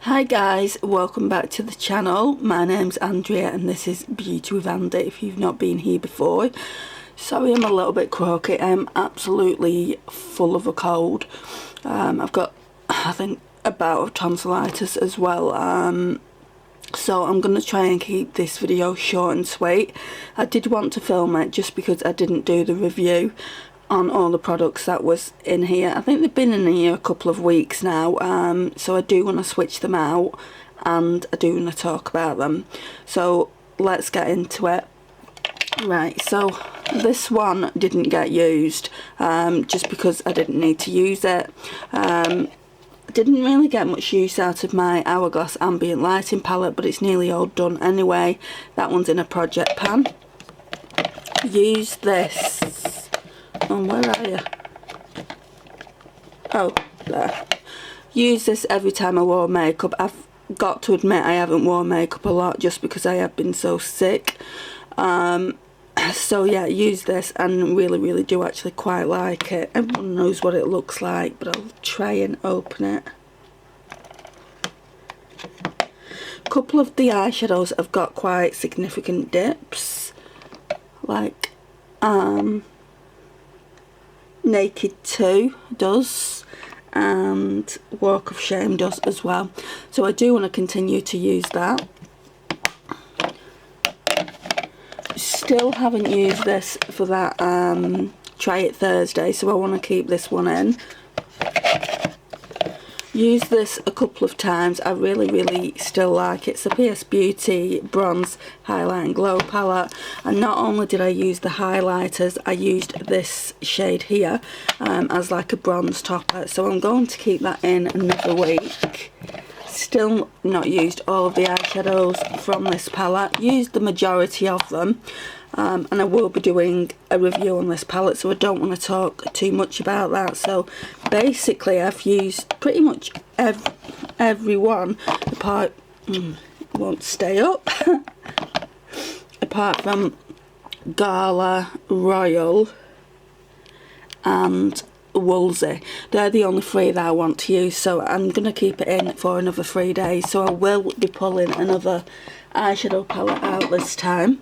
Hi guys, welcome back to the channel. My name's Andrea and this is Beauty with Andy if you've not been here before. Sorry I'm a little bit croaky, I'm absolutely full of a cold. I've got, I think, a bout of tonsillitis as well. So I'm going to try and keep this video short and sweet. I did want to film it just because I didn't do the review on all the products that was in here. I think they've been in here a couple of weeks now, so I do want to switch them out and I do want to talk about them. So let's get into it. Right, so this one didn't get used just because I didn't need to use it. I didn't really get much use out of my Hourglass Ambient Lighting palette, but it's nearly all done anyway. That one's in a project pan. Use this. Oh, where are you? Oh, there. Use this every time I wore makeup. I've got to admit I haven't worn makeup a lot just because I have been so sick. So yeah, use this and really do actually quite like it. Everyone knows what it looks like, but I'll try and open it. A couple of the eyeshadows have got quite significant dips, like Naked 2 does and Walk of Shame does as well, so I do want to continue to use that. Still haven't used this for that Try It Thursday, so I want to keep this one in. Used this a couple of times. I really still like it. It's a PS Beauty Bronze Highlight and Glow palette, and not only did I use the highlighters, I used this shade here as like a bronze topper, so I'm going to keep that in another week. Still not used all of the eyeshadows from this palette. Used the majority of them, and I will be doing a review on this palette, so I don't want to talk too much about that. So basically I've used pretty much every one apart, won't stay up, apart from Gala, Royal and Woolsey. They're the only three that I want to use, so I'm going to keep it in for another 3 days. So I will be pulling another eyeshadow palette out this time.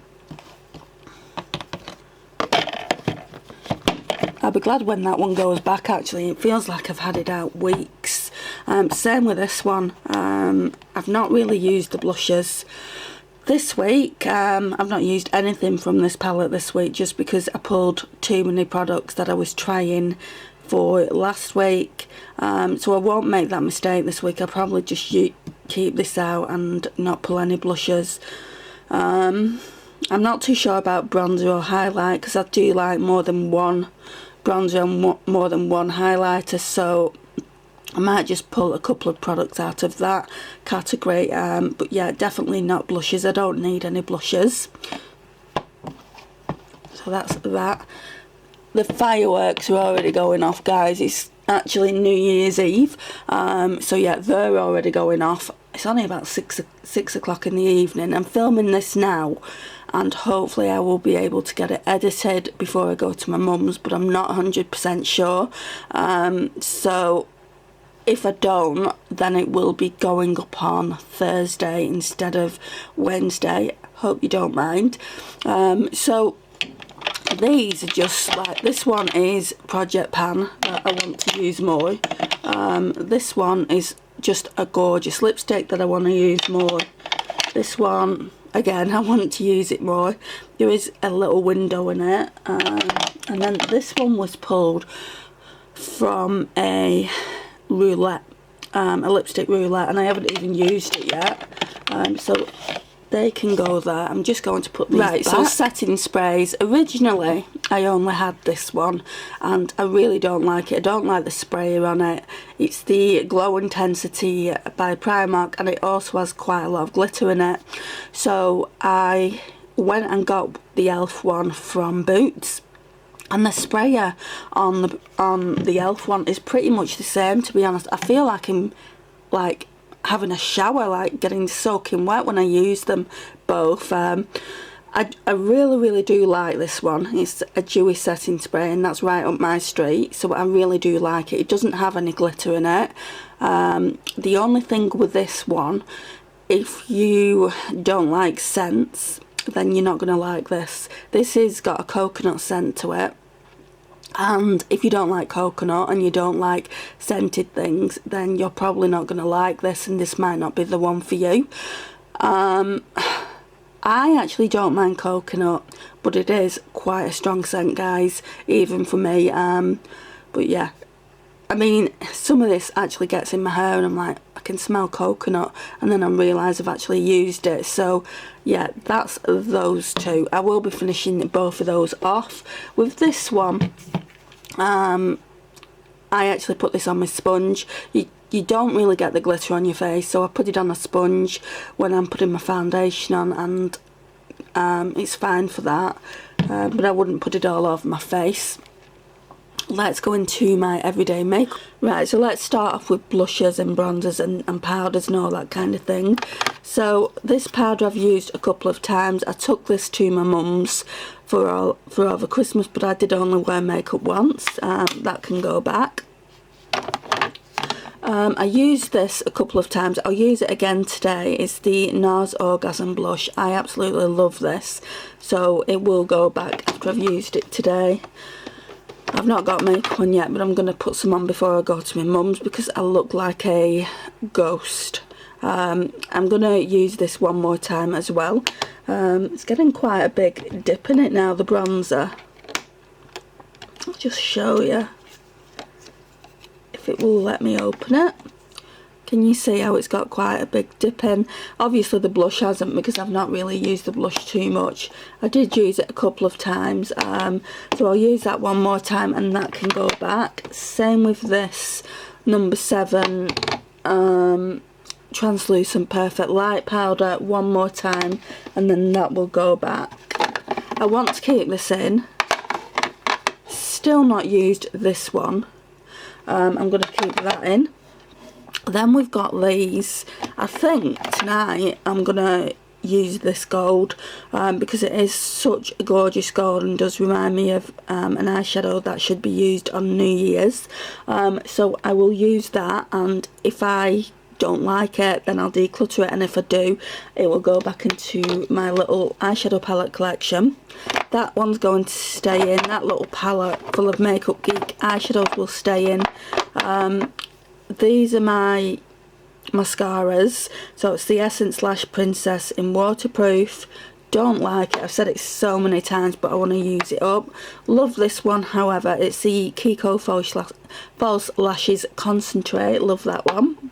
I'll be glad when that one goes back actually. It feels like I've had it out weeks. Same with this one. I've not really used the blushes this week. I've not used anything from this palette this week just because I pulled too many products that I was trying for last week, so I won't make that mistake this week. I'll probably just keep this out and not pull any blushes. I'm not too sure about bronzer or highlight because I do like more than one bronzer and more than one highlighter, so I might just pull a couple of products out of that category, but yeah, definitely not blushes. I don't need any blushes. So that's that. The fireworks are already going off, guys. It's actually New Year's Eve, so yeah, they're already going off. It's only about 6 o'clock in the evening. I'm filming this now and hopefully I will be able to get it edited before I go to my mum's, but I'm not 100% sure. So if I don't, then it will be going up on Thursday instead of Wednesday. Hope you don't mind. So these are just like, this one is Project Pan that I want to use more. This one is just a gorgeous lipstick that I want to use more. This one, again, I want to use it more. There is a little window in it. And then this one was pulled from a roulette, a lipstick roulette, and I haven't even used it yet. So they can go there. I'm just going to put these back. So setting sprays. Originally, I only had this one, and I really don't like it. I don't like the sprayer on it. It's the Glow Intensity by Primark, and it also has quite a lot of glitter in it. So I went and got the e.l.f. one from Boots, and the sprayer on the e.l.f. one is pretty much the same, to be honest. I feel like I'm having a shower, like getting soaking wet when I use them both. I really do like this one. It's a dewy setting spray, and that's right up my street, so I really do like it. It doesn't have any glitter in it. The only thing with this one, if you don't like scents, then you're not going to like this. This has got a coconut scent to it, and if you don't like coconut and you don't like scented things, then you're probably not going to like this, and this might not be the one for you. I actually don't mind coconut, but it is quite a strong scent, guys, even for me. But yeah, I mean, some of this actually gets in my hair and I'm like, I can smell coconut, and then I realise I've actually used it. So yeah, that's those two. I will be finishing both of those off. With this one, I actually put this on my sponge. You don't really get the glitter on your face, so I put it on a sponge when I'm putting my foundation on, and it's fine for that, but I wouldn't put it all over my face. Let's go into my everyday makeup. Right, so let's start off with blushes and bronzers and powders and all that kind of thing. So this powder I've used a couple of times. I took this to my mum's for over Christmas, but I did only wear makeup once. That can go back. I used this a couple of times. I'll use it again today. It's the NARS Orgasm Blush. I absolutely love this, so it will go back after I've used it today. I've not got makeup on yet, but I'm going to put some on before I go to my mum's because I look like a ghost. I'm going to use this one more time as well. It's getting quite a big dip in it now, the bronzer. I'll just show you. If it will let me open it. Can you see how it's got quite a big dip in? Obviously the blush hasn't, because I've not really used the blush too much. I did use it a couple of times, so I'll use that one more time and that can go back. Same with this number 7 translucent perfect light powder, one more time, and then that will go back. I want to keep this in. Still not used this one. I'm going to keep that in. Then we've got these. I think tonight I'm going to use this gold because it is such a gorgeous gold and does remind me of an eyeshadow that should be used on New Year's. So I will use that, and if I don't like it, then I'll declutter it, and if I do, it will go back into my little eyeshadow palette collection. That one's going to stay in. That little palette full of Makeup Geek eyeshadows will stay in. These are my mascaras. So it's the Essence Lash Princess in Waterproof. Don't like it. I've said it so many times, but I want to use it up. Love this one, however. It's the Kiko False Lashes Concentrate. Love that one.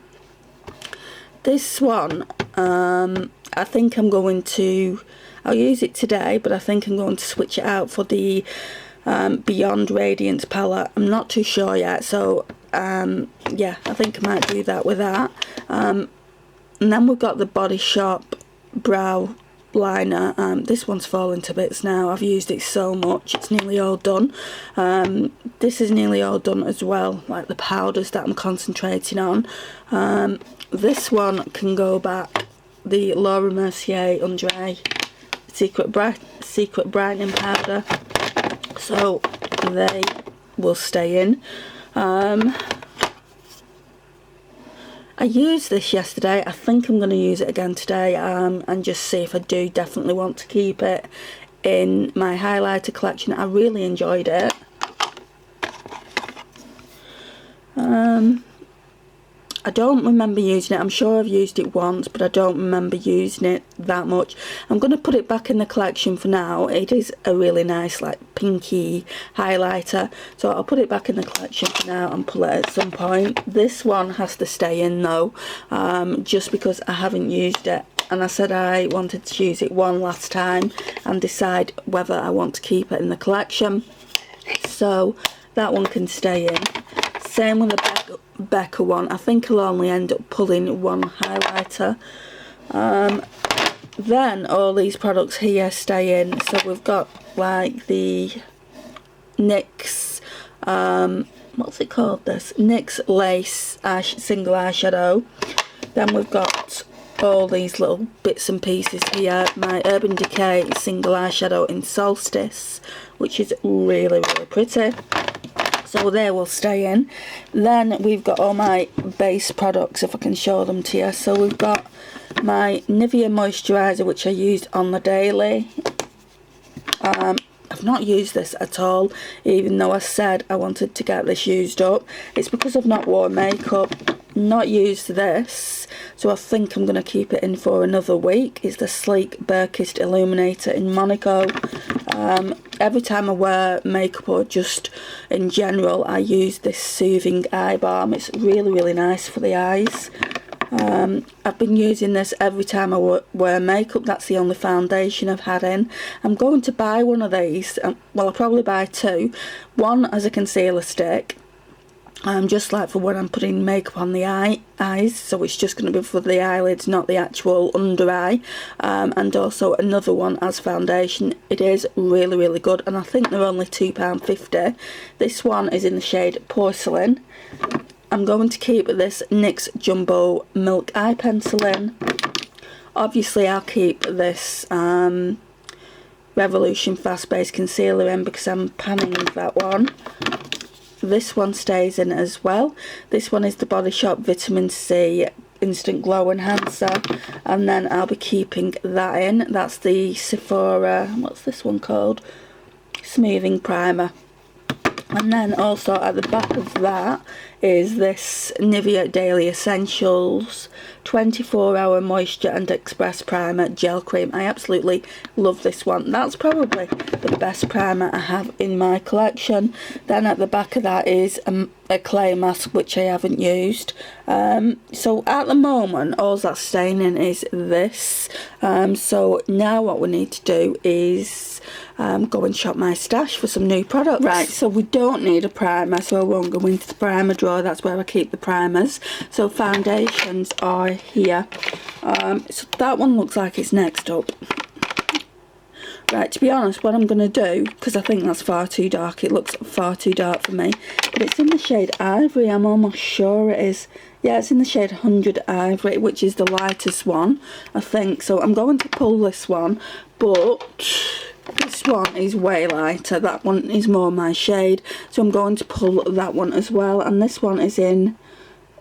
This one, I think I'm going to... I'll use it today, but I think I'm going to switch it out for the Beyond Radiance palette. I'm not too sure yet, so yeah, I think I might do that with that. And then we've got the Body Shop Brow Liner. This one's falling to bits now. I've used it so much. It's nearly all done. This is nearly all done as well, like the powders that I'm concentrating on. This one can go back. The Laura Mercier Under Eye Secret Brightening Powder. So they will stay in. I used this yesterday. I think I'm going to use it again today, and just see if I do definitely want to keep it in my highlighter collection. I really enjoyed it. I don't remember using it. I'm sure I've used it once, but I don't remember using it that much. I'm going to put it back in the collection for now. It is a really nice, like, pinky highlighter. So I'll put it back in the collection for now and pull it at some point. This one has to stay in, though, just because I haven't used it. And I said I wanted to use it one last time and decide whether I want to keep it in the collection. So that one can stay in. Same with the Becca one. I think I'll only end up pulling one highlighter. Then all these products here stay in. So we've got like the NYX, what's it called this? NYX Lace single eyeshadow. Then we've got all these little bits and pieces here. My Urban Decay single eyeshadow in Solstice, which is really, really pretty. So they will stay in. Then we've got all my base products, if I can show them to you. So we've got my Nivea moisturiser, which I used on the daily. I've not used this at all, even though I said I wanted to get this used up. It's because I've not worn makeup, not used this, so I think I'm going to keep it in for another week. It's the Sleek Berkist Illuminator in Monaco. Every time I wear makeup, or just in general, I use this soothing eye balm. It's really, really nice for the eyes. I've been using this every time I wear makeup. That's the only foundation I've had in. I'm going to buy one of these. Well, I'll probably buy two. One as a concealer stick, just like for when I'm putting makeup on the eyes. So it's just going to be for the eyelids, not the actual under eye. And also another one as foundation. It is really, really good, and I think they're only £2.50. This one is in the shade Porcelain. I'm going to keep this NYX Jumbo Milk Eye Pencil in. Obviously I'll keep this Revolution Fast Base Concealer in because I'm panning that one. This one stays in as well. This one is the Body Shop Vitamin C Instant Glow Enhancer, and then I'll be keeping that in. That's the Sephora, what's this one called? Smoothing Primer. And then also at the back of that is this Nivea Daily Essentials 24-hour Moisture and Express Primer Gel Cream. I absolutely love this one. That's probably the best primer I have in my collection. Then at the back of that is a clay mask, which I haven't used. So at the moment, all that's staying in is this. So now what we need to do is go and shop my stash for some new products. Right, so we don't need a primer, so I won't go into the primer drawer. That's where I keep the primers. So foundations are here. So that one looks like it's next up. Right, to be honest, what I'm going to do, because I think that's far too dark, it looks far too dark for me, but it's in the shade Ivory, I'm almost sure it is. Yeah, it's in the shade 100 Ivory, which is the lightest one, I think. So I'm going to pull this one, but this one is way lighter. That one is more my shade, so I'm going to pull that one as well. And this one is in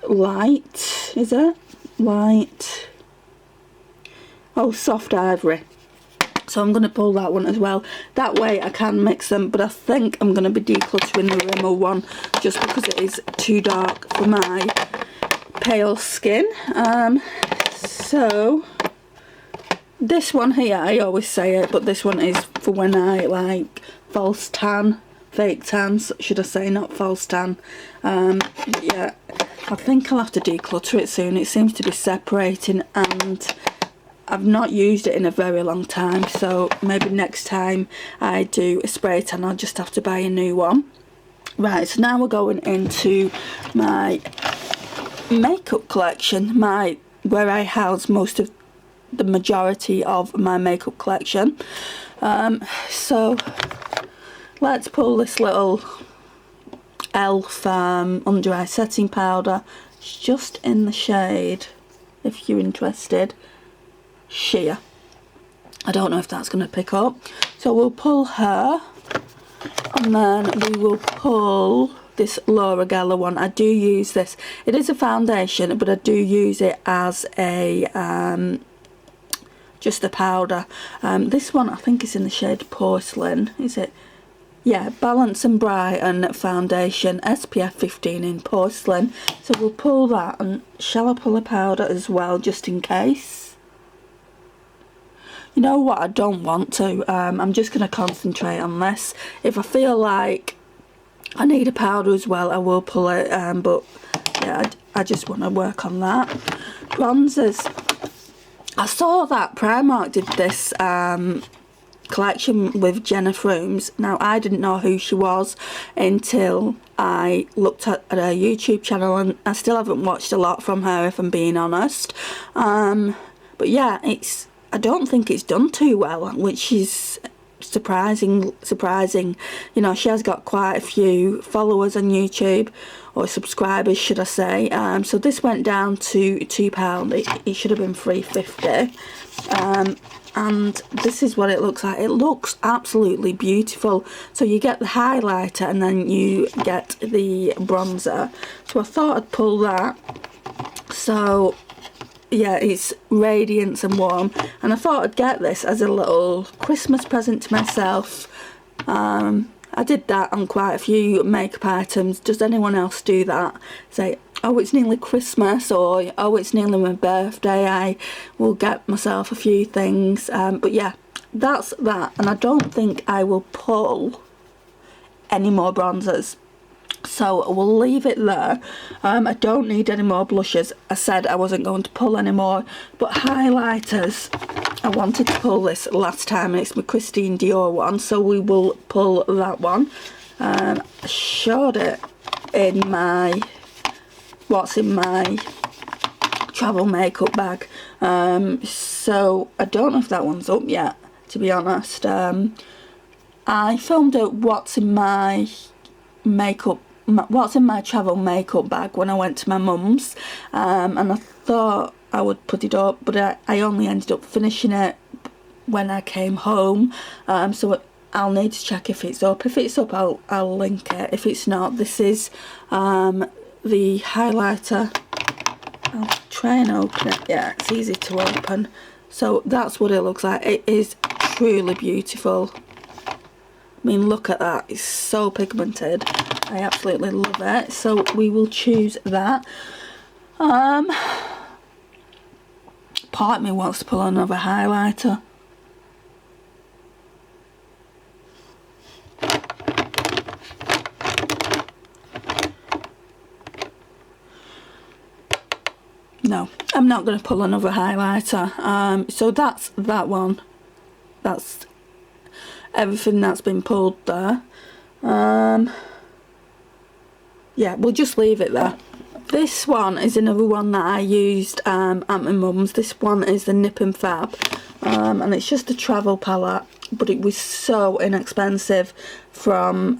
light, is it? Light. Oh, soft ivory. So I'm going to pull that one as well. That way I can mix them, but I think I'm going to be decluttering the Rimmel one just because it is too dark for my pale skin. So this one here, I always say it, but this one is for when I like false tan, fake tans, should I say, not false tan. Yeah, I think I'll have to declutter it soon. It seems to be separating, and I've not used it in a very long time, so maybe next time I do a spray tan I'll just have to buy a new one. Right, so now we're going into my makeup collection, where I house most of the majority of my makeup collection. So let's pull this little e.l.f. under eye setting powder. It's just in the shade, if you're interested, Sheer. I don't know if that's going to pick up, so we'll pull her, and then we will pull this Laura Geller one. I do use this, it is a foundation, but I do use it as a just a powder. This one I think is in the shade Porcelain, is it? Yeah, Balance and Brighten foundation, SPF 15 in Porcelain. So we'll pull that, and shall I pull a powder as well, just in case? You know what, I don't want to. I'm just going to concentrate on this. If I feel like I need a powder as well, I will pull it, but yeah, I just want to work on that. Bronzers. I saw that Primark did this collection with Jenna Frooms. Now, I didn't know who she was until I looked at her YouTube channel, and I still haven't watched a lot from her, if I'm being honest. But yeah, I don't think it's done too well, which is surprising. You know, she has got quite a few followers on YouTube, or subscribers should I say. So this went down to £2. It should have been £3.50. And this is what it looks like. It looks absolutely beautiful. So you get the highlighter and then you get the bronzer. So I thought I'd pull that. So yeah, it's radiance and warm, and I thought I'd get this as a little Christmas present to myself. I did that on quite a few makeup items. Does anyone else do that? Say, oh, it's nearly Christmas, or oh, it's nearly my birthday, I will get myself a few things. But yeah, that's that, and I don't think I will pull any more bronzers. So we'll leave it there. I don't need any more blushes. I said I wasn't going to pull any more, but highlighters, I wanted to pull this last time, and it's my Christine Dior one, so we will pull that one. I showed it in my what's in my travel makeup bag, so I don't know if that one's up yet, to be honest. I filmed it what's in my travel makeup bag when I went to my mum's, and I thought I would put it up, but I only ended up finishing it when I came home. So I'll need to check if it's up. If it's up, I'll link it. If it's not, this is the highlighter. I'll try and open it. Yeah, it's easy to open. So that's what it looks like. It is truly beautiful. I mean, look at that. It's so pigmented. I absolutely love it. So we will choose that. Part of me wants to pull another highlighter. No, I'm not going to pull another highlighter. So that's that one. That's everything that's been pulled there. Yeah, we'll just leave it there. This one is another one that I used at my mum's. This one is the Nip and Fab, and it's just a travel palette, but it was so inexpensive from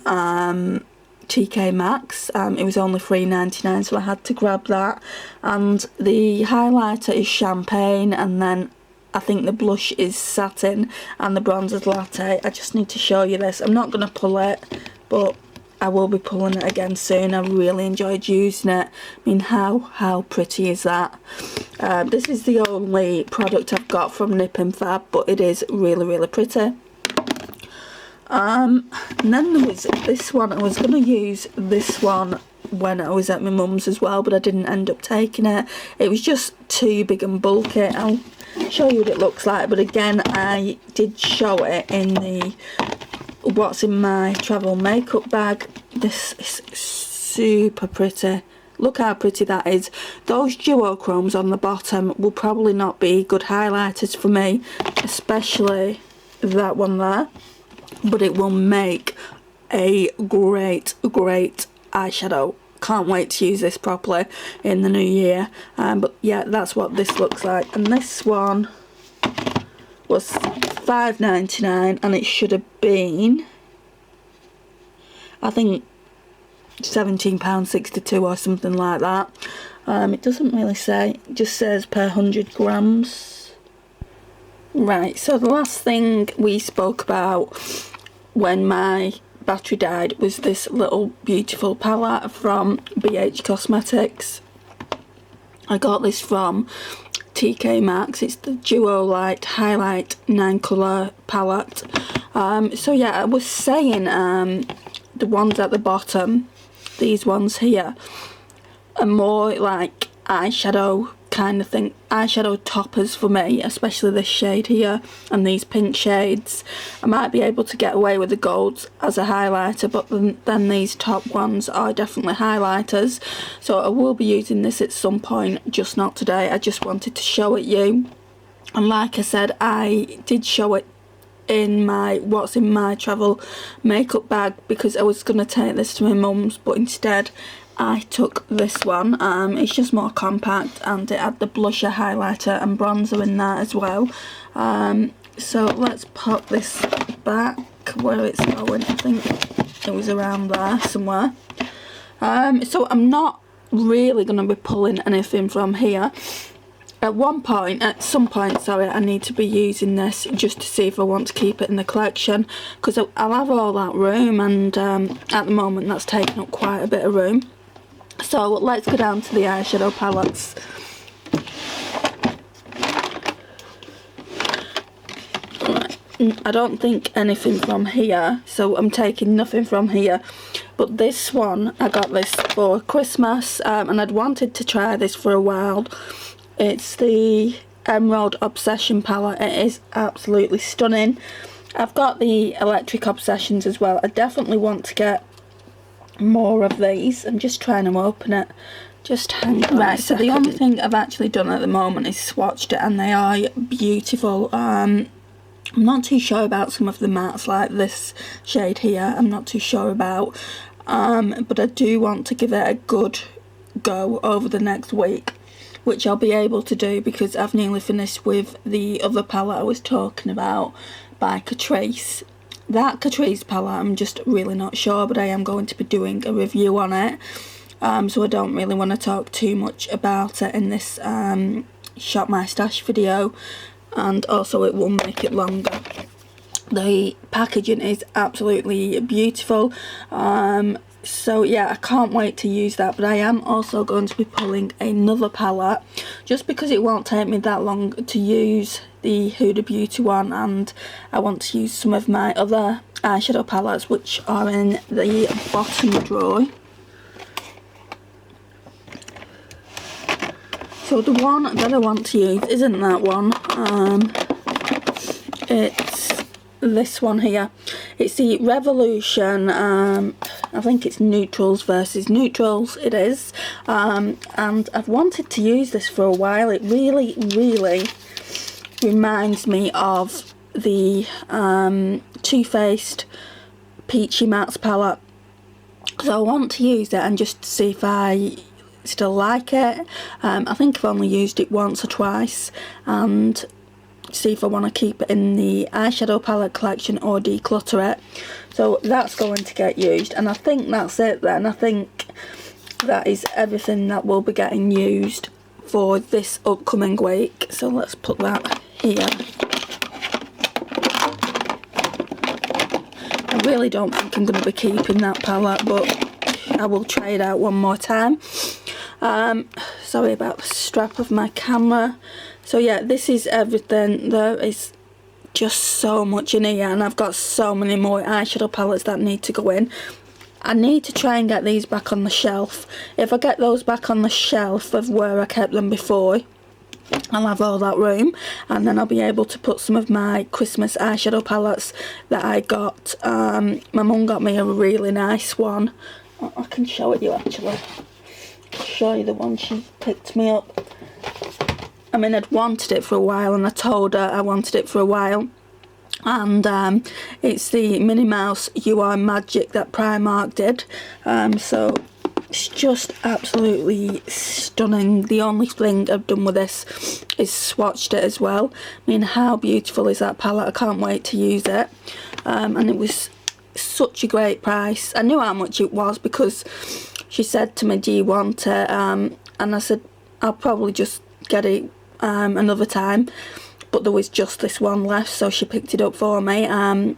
TK Maxx. It was only $3.99, so I had to grab that. And the highlighter is champagne, and then I think the blush is satin, and the bronzer's latte. I just need to show you this. I'm not going to pull it, but I will be pulling it again soon. I really enjoyed using it. I mean, how pretty is that? This is the only product I've got from Nip and Fab, but it is really pretty. And then there was this one. I was going to use this one when I was at my mum's as well, but I didn't end up taking it. It was just too big and bulky. I'll show you what it looks like, but again, I did show it in the what's in my travel makeup bag. This is super pretty. Look how pretty that is. Those duochromes on the bottom will probably not be good highlighters for me, especially that one there, but it will make a great eyeshadow. Can't wait to use this properly in the new year. But yeah, that's what this looks like. And this one was $5.99, and it should have been, I think, £17.62 or something like that. It doesn't really say, it just says per 100 grams. Right, so the last thing we spoke about when my battery died was this little beautiful palette from BH Cosmetics. I got this from TK Maxx. It's the Duo Light Highlight 9 colour palette. So yeah, I was saying the ones at the bottom, these ones here, are more like eyeshadow kind of thing, eyeshadow toppers for me, especially this shade here and these pink shades. I might be able to get away with the golds as a highlighter, but then these top ones are definitely highlighters. So I will be using this at some point, just not today. I just wanted to show it you, and like I said, I did show it in my what's in my travel makeup bag, because I was going to take this to my mum's, but instead I took this one. It's just more compact, and it had the blusher, highlighter and bronzer in there as well. So let's pop this back where it's going. I think it was around there somewhere. So I'm not really going to be pulling anything from here. At some point, sorry, I need to be using this just to see if I want to keep it in the collection, because I'll have all that room, and at the moment that's taking up quite a bit of room. So let's go down to the eyeshadow palettes. I don't think anything from here, so I'm taking nothing from here. But this one, I got this for Christmas, and I'd wanted to try this for a while. It's the Emerald Obsession palette. It is absolutely stunning. I've got the Electric Obsessions as well. I definitely want to get more of these. I'm just trying to open it. Just hang on. Right, so the only thing I've actually done at the moment is swatched it, and they are beautiful. I'm not too sure about some of the mattes, like this shade here. I'm not too sure about. But I do want to give it a good go over the next week, which I'll be able to do because I've nearly finished with the other palette I was talking about by Catrice. That Catrice palette, I'm just really not sure, but I am going to be doing a review on it. So I don't really want to talk too much about it in this Shop My Stash video, and also it will make it longer. The packaging is absolutely beautiful. So yeah, I can't wait to use that, but I am also going to be pulling another palette just because it won't take me that long to use the Huda Beauty one, and I want to use some of my other eyeshadow palettes which are in the bottom drawer. So the one that I want to use isn't that one, it's this one here. It's the Revolution, I think it's Neutrals versus Neutrals, it is, and I've wanted to use this for a while. It really reminds me of the Too Faced Peachy Mattes palette, so I want to use it and just see if I still like it. I think I've only used it once or twice, and see if I want to keep it in the eyeshadow palette collection or declutter it. So that's going to get used, and I think that's it then. I think that is everything that will be getting used for this upcoming week. So let's put that here. I really don't think I'm going to be keeping that palette, but I will try it out one more time. Sorry about the strap of my camera. So yeah, this is everything. There is just so much in here, and I've got so many more eyeshadow palettes that need to go in. I need to try and get these back on the shelf. If I get those back on the shelf of where I kept them before, I'll have all that room, and then I'll be able to put some of my Christmas eyeshadow palettes that I got. My mum got me a really nice one. I can show it you actually. Show you the one she picked me up. I mean, I'd wanted it for a while, and I told her I wanted it for a while. And it's the Minnie Mouse You Are Magic that Primark did. So it's just absolutely stunning. The only thing I've done with this is swatched it as well. I mean, how beautiful is that palette? I can't wait to use it. And it was such a great price. I knew how much it was because she said to me, do you want it? And I said, I'll probably just get it another time. But there was just this one left, so she picked it up for me. And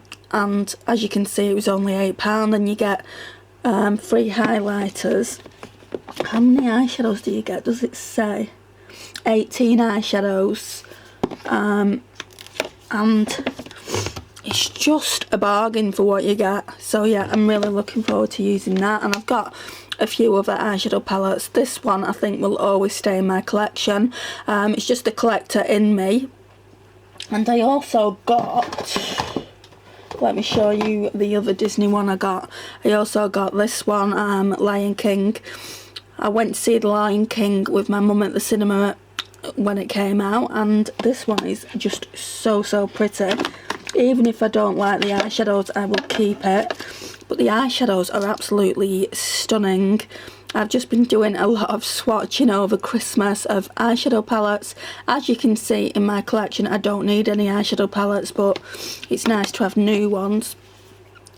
as you can see, it was only £8, and you get free highlighters. How many eyeshadows do you get? Does it say? 18 eyeshadows. And it's just a bargain for what you get. So yeah, I'm really looking forward to using that. And I've got a few other eyeshadow palettes. This one I think will always stay in my collection. It's just a collector in me. And I also got, let me show you the other Disney one I got. I also got this one, Lion King. I went to see the Lion King with my mum at the cinema when it came out, and this one is just so pretty. Even if I don't like the eyeshadows, I will keep it. But the eyeshadows are absolutely stunning. I've just been doing a lot of swatching over Christmas of eyeshadow palettes. As you can see in my collection, I don't need any eyeshadow palettes, but it's nice to have new ones.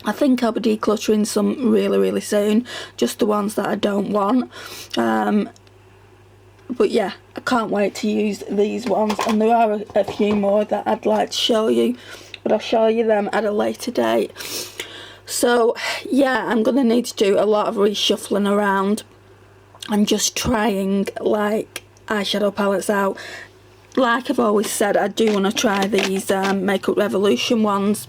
I think I'll be decluttering some really soon, just the ones that I don't want. But yeah, I can't wait to use these ones, and there are a few more that I'd like to show you, but I'll show you them at a later date. So yeah, I'm going to need to do a lot of reshuffling around and just trying like eyeshadow palettes out. Like I've always said, I do want to try these Makeup Revolution ones.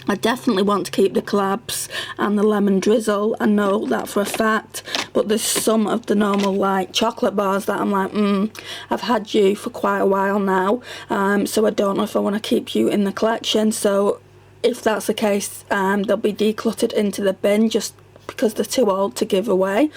I definitely want to keep the collabs and the lemon drizzle, I know that for a fact, but there's some of the normal like chocolate bars that I'm like, I've had you for quite a while now, so I don't know if I want to keep you in the collection. So if that's the case, they'll be decluttered into the bin just because they're too old to give away.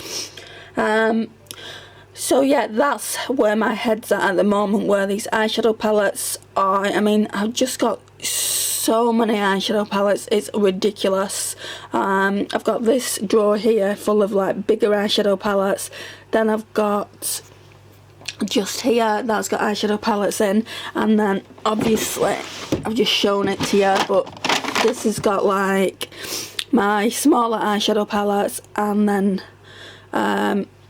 So yeah, that's where my head's at the moment, where these eyeshadow palettes are. I mean, I've just got so many eyeshadow palettes, it's ridiculous. I've got this drawer here full of like bigger eyeshadow palettes. Then I've got just here that's got eyeshadow palettes in, and then obviously I've just shown it to you, but this has got like my smaller eyeshadow palettes, and then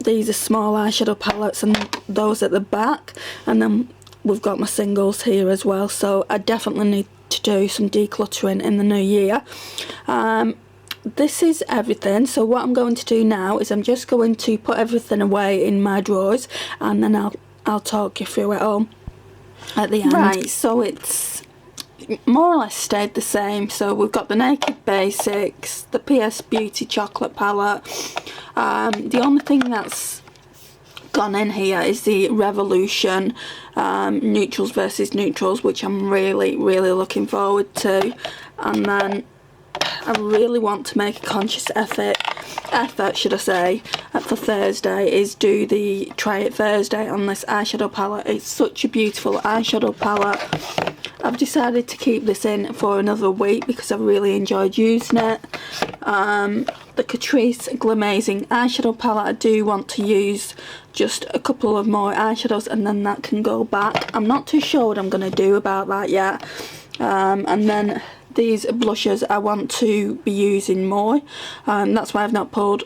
these are small eyeshadow palettes, and those at the back, and then we've got my singles here as well. So I definitely need to do some decluttering in the new year. This is everything. So what I'm going to do now is I'm just going to put everything away in my drawers, and then I'll talk you through it all at the end. Right, so it's more or less stayed the same. So we've got the Naked Basics, the PS Beauty chocolate palette. The only thing that's gone in here is the Revolution neutrals versus neutrals, which I'm really looking forward to. And then I really want to make a conscious effort should I say, for Thursday, is do the Try It Thursday on this eyeshadow palette. It's such a beautiful eyeshadow palette. I've decided to keep this in for another week because I've really enjoyed using it. The Catrice Glamazing eyeshadow palette, I do want to use just a couple of more eyeshadows and then that can go back. I'm not too sure what I'm going to do about that yet. And then these blushes I want to be using more. That's why I've not pulled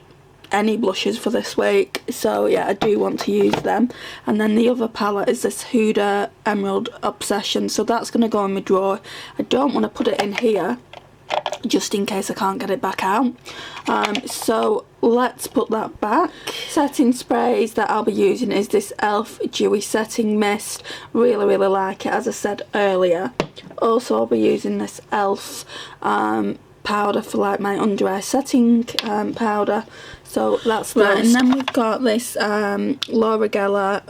any blushes for this week. So yeah, I do want to use them. And then the other palette is this Huda Emerald Obsession. So that's going to go in my drawer. I don't want to put it in here just in case I can't get it back out. So let's put that back. Setting sprays that I'll be using is this e.l.f. Dewy Setting Mist. Really like it, as I said earlier. Also I'll be using this e.l.f. powder for like my under eye setting powder. So that's that. And then we've got this Laura Geller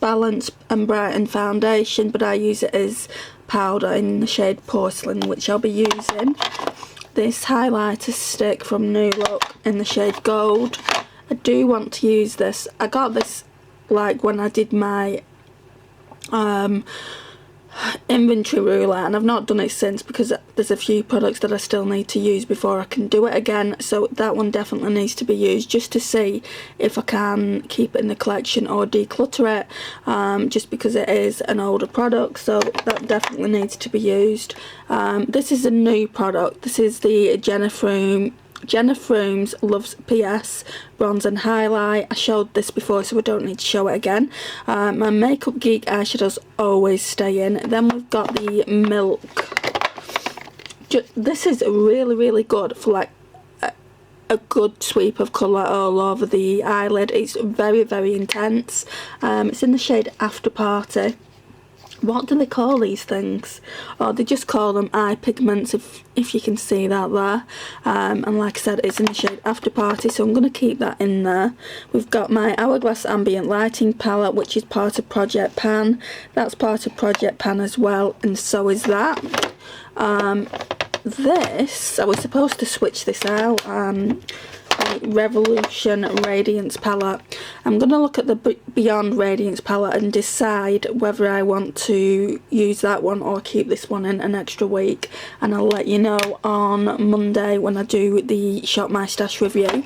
Balance and Brighten foundation, but I use it as powder in the shade Porcelain, which I'll be using. This highlighter stick from New Look in the shade Gold. I do want to use this. I got this like when I did my inventory ruler, and I've not done it since because there's a few products that I still need to use before I can do it again. So that one definitely needs to be used just to see if I can keep it in the collection or declutter it, just because it is an older product. So that definitely needs to be used. This is a new product. This is the Jenna Frooms Loves PS Bronze and Highlight. I showed this before so I don't need to show it again. My Makeup Geek eyeshadows always stay in. Then we've got the Milk. This is really good for like a good sweep of colour all over the eyelid. It's very intense. It's in the shade After Party. What do they call these things? Or they just call them eye pigments, if you can see that there. And like I said, it's in the shade After Party, so I'm going to keep that in there. We've got my Hourglass Ambient Lighting palette, which is part of Project Pan. That's part of Project Pan as well, and so is that. This, I was supposed to switch this out. Revolution Radiance palette. I'm going to look at the Beyond Radiance palette and decide whether I want to use that one or keep this one in an extra week, and I'll let you know on Monday when I do the Shop My Stash review.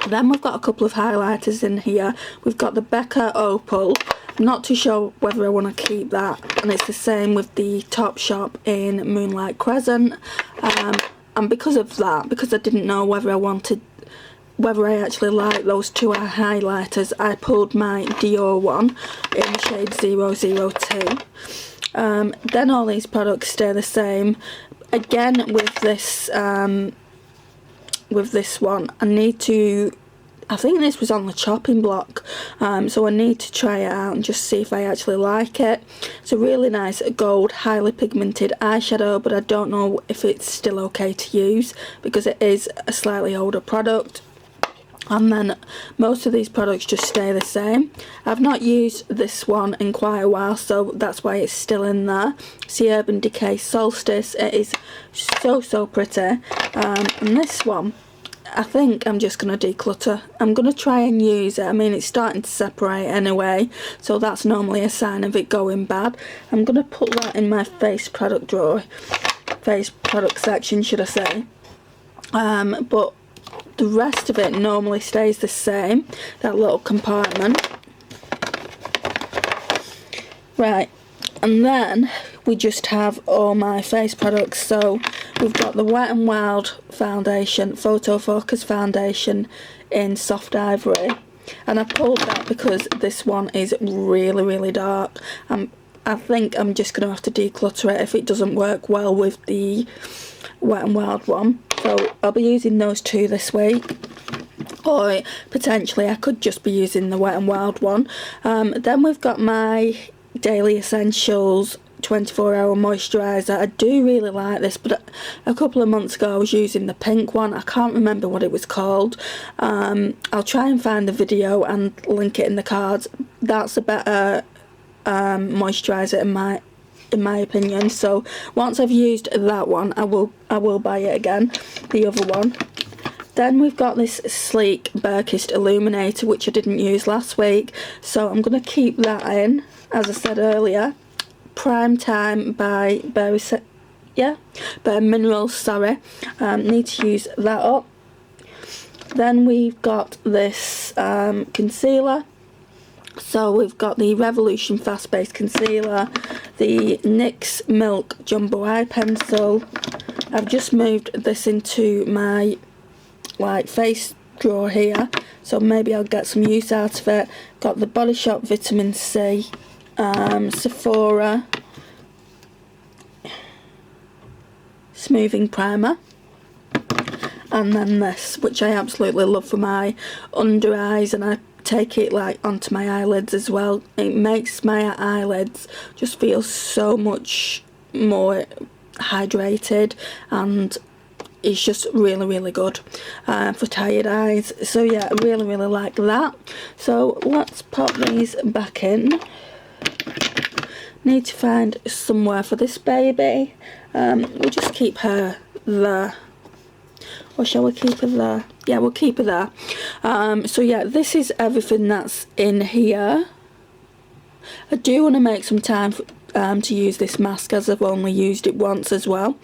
Then we've got a couple of highlighters in here. We've got the Becca Opal. I'm not too sure whether I want to keep that, and it's the same with the Topshop in Moonlight Crescent. And because of that, because I didn't know whether I actually like those two highlighters, I pulled my Dior one in shade 002. Then all these products stay the same. Again, with this one, I think this was on the chopping block, so I need to try it out and just see if I actually like it. It's a really nice gold, highly pigmented eyeshadow, but I don't know if it's still okay to use because it is a slightly older product. And then most of these products just stay the same. I've not used this one in quite a while, so that's why it's still in there. It's the Urban Decay Solstice. It is so pretty. And this one, I think I'm just going to declutter. I'm going to try and use it. I mean, it's starting to separate anyway, so that's normally a sign of it going bad. I'm going to put that in my face product drawer. Face product section, should I say. But the rest of it normally stays the same, that little compartment. Right, and then we just have all my face products. So we've got the Wet n Wild foundation, Photo Focus foundation in Soft Ivory, and I pulled that because this one is really dark. I think I'm just going to have to declutter it if it doesn't work well with the Wet n Wild one. So I'll be using those two this week, or potentially I could just be using the Wet n Wild one. Then we've got my Daily Essentials 24-hour moisturiser. I do really like this, but a couple of months ago I was using the pink one. I can't remember what it was called. I'll try and find the video and link it in the cards. That's a better moisturiser in my opinion. So once I've used that one, I will buy it again, the other one. Then we've got this sleek Berkist Illuminator, which I didn't use last week, so I'm going to keep that in. As I said earlier, Prime Time by Bare Minerals, sorry. Need to use that up. Then we've got this concealer. So we've got the Revolution Fast Base Concealer, the NYX Milk Jumbo Eye Pencil. I've just moved this into my face drawer here, so maybe I'll get some use out of it. Got the Body Shop Vitamin C, Sephora Smoothing Primer, and then this, which I absolutely love for my under eyes, and I take it onto my eyelids as well. It makes my eyelids just feel so much more hydrated, and it's just really good for tired eyes. So yeah, I really like that. So let's pop these back in. Need to find somewhere for this baby. We'll just keep her there. Or shall we keep her there? Yeah, we'll keep her there. So yeah, this is everything that's in here. I do want to make some time to use this mask, as I've only used it once as well.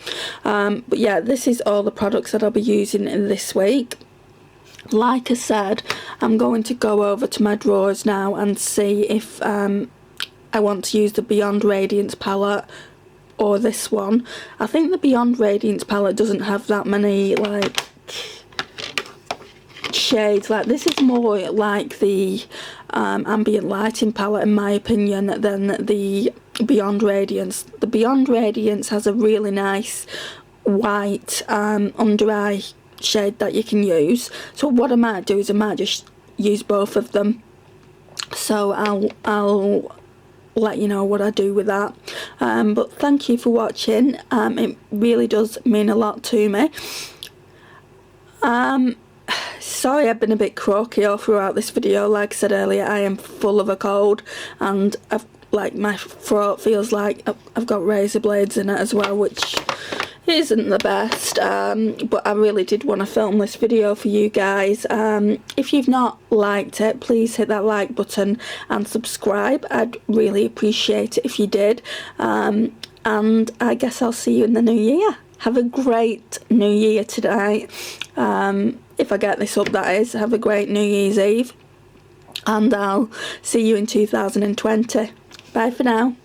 But yeah, this is all the products that I'll be using this week. Like I said, I'm going to go over to my drawers now and see if I want to use the Beyond Radiance palette or this one. I think the Beyond Radiance palette doesn't have that many shades. This is more like the ambient lighting palette in my opinion than the Beyond Radiance. The Beyond Radiance has a really nice white under eye shade that you can use. So what I might do is I might just use both of them. So I'll let you know what I do with that. But thank you for watching. It really does mean a lot to me. Sorry I've been a bit croaky all throughout this video. Like I said earlier, I am full of a cold, and my throat feels like I've got razor blades in it as well, which isn't the best. But I really did want to film this video for you guys. If you've not liked it, please hit that like button and subscribe. I'd really appreciate it if you did. And I guess I'll see you in the new year. Have a great new year tonight. if I get this up, that is. Have a great New Year's Eve, and I'll see you in 2020. Bye for now.